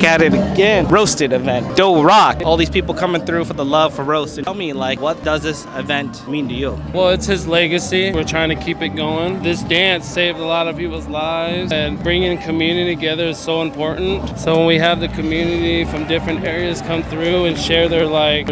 back at it again. Roasted event. Doe Roc. All these people coming through for the love for roasted. Tell me, like, what does this event mean to you? Well, it's his legacy. We're trying to keep it going. This dance saved a lot of people's lives, and bringing community together is so important. So when we have the community from different areas come through and share their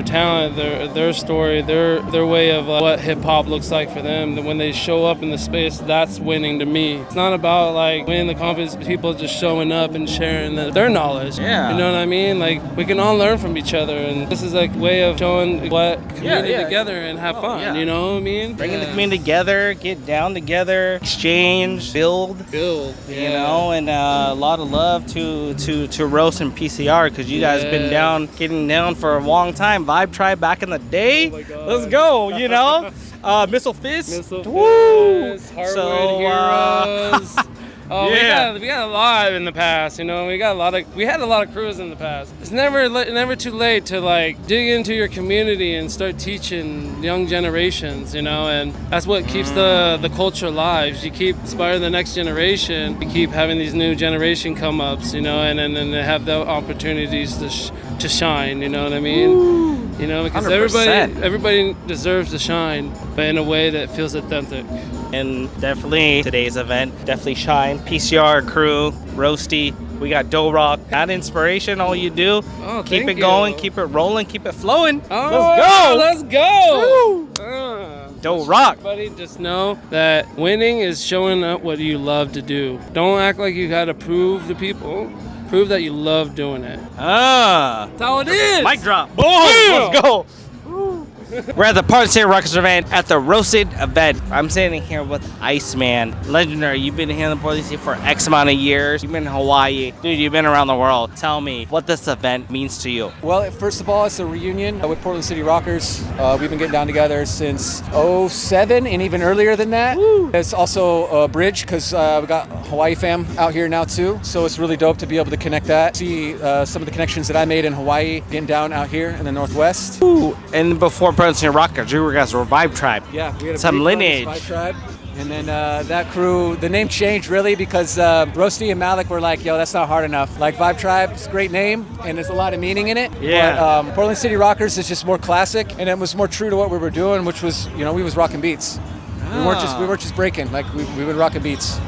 talent, their story, their way of what hip hop looks like for them, then when they show up in the space, that's winning to me. It's not about like winning the confidence, people just showing up and sharing their knowledge. Yeah. You know what I mean? Like, we can all learn from each other, and this is like a way of showing what community together and have fun. You know what I mean? Bringing the community together, get down together, exchange, build. You know, and a lot of love to Roast and PCR, because you guys been getting down for a long time. Vibe Tribe back in the day. Oh my God. Let's go, you know. Missile Fist. Woo! Hardwood So, Heroes. Oh, yeah. we got a lot in the past, you know. We had a lot of crews in the past. It's never too late to like dig into your community and start teaching young generations, you know. And that's what keeps the culture alive. You keep inspiring the next generation. You keep having these new generation come ups, you know, and they have the opportunities to shine. You know what I mean? Ooh. You know, because 100%. everybody deserves to shine, but in a way that feels authentic. And definitely today's event, definitely shine. PCR crew, Roasty, we got Doe Roc. That inspiration, all you do, keep it going, keep it rolling, keep it flowing. Let's go! Doe Roc. Everybody just know that winning is showing up what you love to do. Don't act like you gotta prove to people. Prove that you love doing it. That's how it is. Mic drop. Boom. Let's go. We're at the Party City Rockers event at the Roasted event. I'm sitting here with Iceman. Legendary, you've been here in the Portland City for X amount of years. You've been in Hawaii. Dude, you've been around the world. Tell me what this event means to you. Well, first of all, it's a reunion with Portland City Rockers. We've been getting down together since '07 and even earlier than that. Woo. It's also a bridge because we got Hawaii fam out here now too. So it's really dope to be able to connect that. See some of the connections that I made in Hawaii getting down out here in the Northwest. Ooh. And before Portland City Rockers, you guys were Vibe Tribe. Yeah, we had some lineage. Vibe Tribe. And then that crew, the name changed really because Roasty and Malik were like, yo, that's not hard enough. Like Vibe Tribe, it's a great name and there's a lot of meaning in it. Yeah. But Portland City Rockers is just more classic and it was more true to what we were doing, which was, you know, we was rocking beats. We weren't just breaking, like we were rocking beats.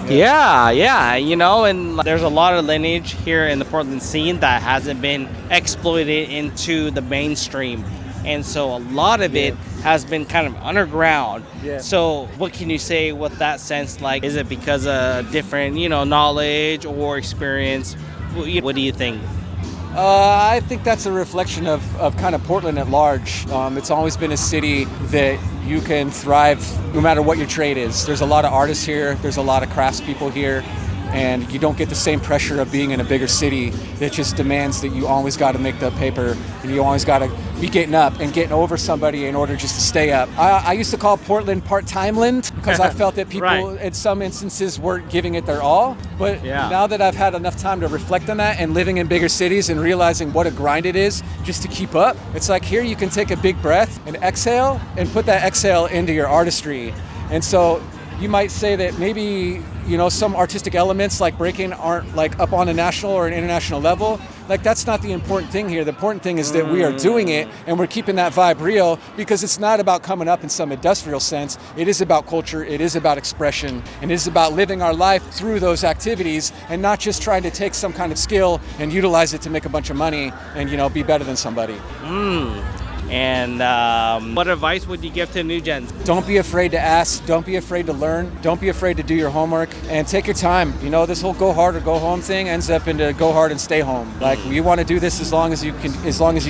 Yeah, you know, and there's a lot of lineage here in the Portland scene that hasn't been exploited into the mainstream. And so a lot of it has been kind of underground. Yeah. So what can you say with that sense? Like, is it because of different, you know, knowledge or experience? What do you think? I think that's a reflection of kind of Portland at large. It's always been a city that you can thrive no matter what your trade is. There's a lot of artists here. There's a lot of craftspeople here. And you don't get the same pressure of being in a bigger city that just demands that you always got to make the paper and you always got to be getting up and getting over somebody in order just to stay up. I used to call Portland part-time-land because I felt that people in some instances weren't giving it their all. But now that I've had enough time to reflect on that and living in bigger cities and realizing what a grind it is just to keep up, it's like here you can take a big breath and exhale and put that exhale into your artistry. And so you might say that maybe, you know, some artistic elements like breaking aren't like up on a national or an international level. Like that's not the important thing here. The important thing is that we are doing it and we're keeping that vibe real because it's not about coming up in some industrial sense. It is about culture, it is about expression, and it is about living our life through those activities and not just trying to take some kind of skill and utilize it to make a bunch of money and, you know, be better than somebody. And what advice would you give to new gens? Don't be afraid to ask. Don't be afraid to learn. Don't be afraid to do your homework and take your time. You know, this whole go hard or go home thing ends up into go hard and stay home. Like you want to do this as long as you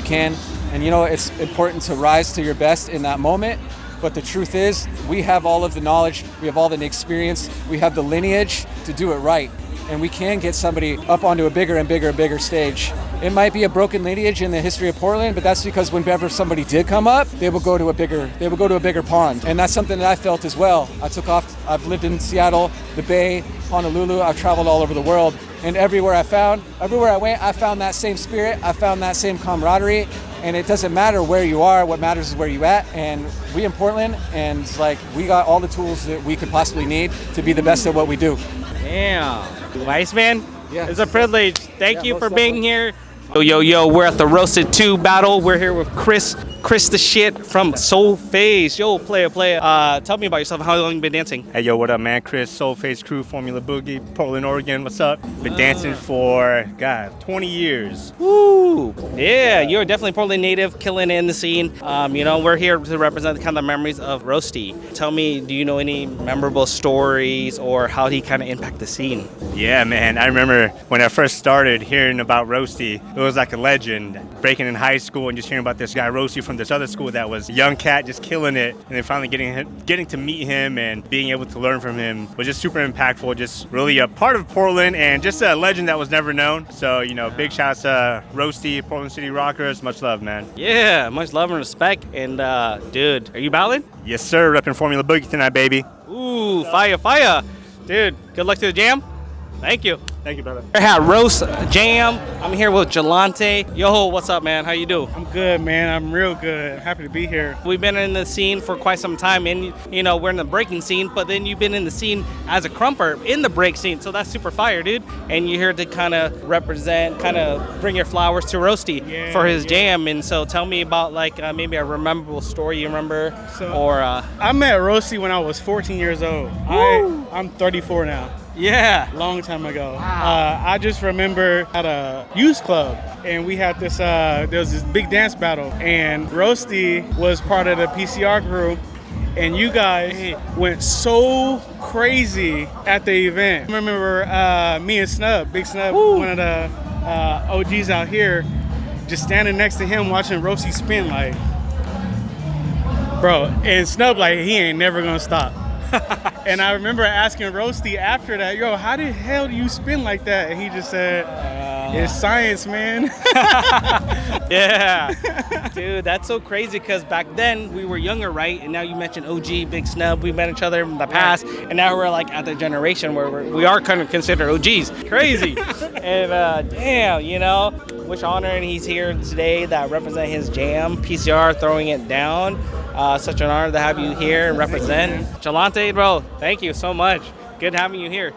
can. And you know, it's important to rise to your best in that moment. But the truth is, we have all of the knowledge, we have all the experience, we have the lineage to do it right. And we can get somebody up onto a bigger and bigger stage. It might be a broken lineage in the history of Portland, but that's because whenever somebody did come up, they would go to a bigger pond. And that's something that I felt as well. I took off, I've lived in Seattle, the Bay, Honolulu, I've traveled all over the world. And everywhere I went, I found that same spirit, I found that same camaraderie. And it doesn't matter where you are, what matters is where you at. And we in Portland, and like we got all the tools that we could possibly need to be the best at what we do. Damn. Iceman, Yeah. It's a privilege. Thank you most for being definitely. here. Yo, we're at the Roasted 2 battle. We're here with Chris the shit from Soulface. Yo, player. Tell me about yourself. How long you been dancing? Hey, yo, what up, man? Chris, Soulface Crew, Formula Boogie, Portland, Oregon. What's up? Been dancing for, 20 years. Woo! Yeah, you're definitely Portland native, killing it in the scene. We're here to represent kind of the memories of Roasty. Tell me, do you know any memorable stories or how he kind of impact the scene? Yeah, man. I remember when I first started hearing about Roasty, it was like a legend. Breaking in high school and just hearing about this guy, Roasty, from this other school that was a young cat just killing it. And then finally getting to meet him and being able to learn from him was just super impactful. Just really a part of Portland and just a legend that was never known. So, big shouts to Roasty, Portland City Rockers. Much love, man. Yeah, much love and respect. And dude, are you battling? Yes, sir. Repping Formula Boogie tonight, baby. Ooh, fire. Dude, good luck to the jam. Thank you. Thank you, brother. I had Roast Jam. I'm here with Gilanete. Yo, what's up, man? How you do? I'm good, man. I'm real good. Happy to be here. We've been in the scene for quite some time, and we're in the breaking scene. But then you've been in the scene as a crumper in the break scene, so that's super fire, dude. And you're here to kind of represent, kind of bring your flowers to Roasty for his jam. And so tell me about maybe a memorable story you remember, I met Roasty when I was 14 years old. I'm 34 now. Yeah. Long time ago. Wow. I just remember at a youth club, and we had this. There was this big dance battle, and Roasty was part of the PCR crew, and you guys went so crazy at the event. I remember me and Snub, Big Snub, one of the OGs out here, just standing next to him watching Roasty spin, like, bro. And Snub, like, he ain't never gonna stop. And I remember asking Roasty after that, yo, how the hell do you spin like that? And he just said, it's science, man. Yeah. Dude, that's so crazy because back then we were younger, right? And now you mentioned OG, Big Snub. We met each other in the past. And now we're like at the generation where we are kind of considered OGs. Crazy. And damn, which honor, and he's here today that represent his jam, PCR, throwing it down. Such an honor to have you here and represent. Gilanete, bro, thank you so much. Good having you here.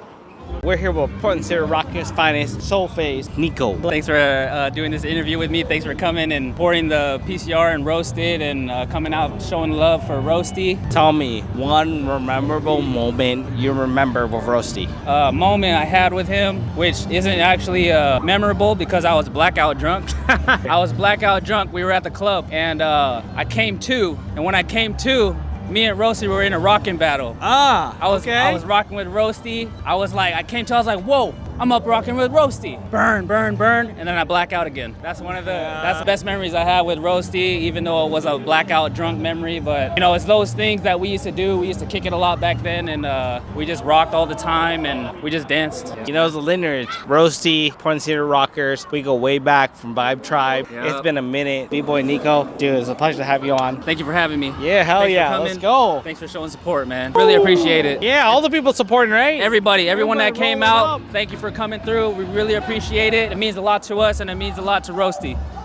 We're here with Portland City Rockers' finest, Soulface, Niko. Thanks for doing this interview with me. Thanks for coming and pouring the PCR and Roasted and coming out showing love for Roasty. Tell me one memorable moment you remember with Roasty. Moment I had with him, which isn't actually memorable because I was blackout drunk. I was blackout drunk. We were at the club and I came to, and when I came to, me and Roasty were in a rocking battle. I was rocking with Roasty. I was like, whoa, I'm up rocking with Roasty. Burn, and then I black out again. That's the best memories I had with Roasty, even though it was a blackout drunk memory. But it's those things that we used to do. We used to kick it a lot back then, and we just rocked all the time, and we just danced. It's the lineage. Roasty, Portland City Rockers. We go way back from Vibe Tribe. Yep. It's been a minute. B-boy Niko, dude, it's a pleasure to have you on. Thank you for having me. Yeah, hell Thanks for yeah. coming. Let's go. Thanks for showing support, man. Really appreciate it. Yeah, all the people supporting, right? Everyone that came rolling out, up. thank you for coming through. We really appreciate it. It means a lot to us, and it means a lot to Roasty.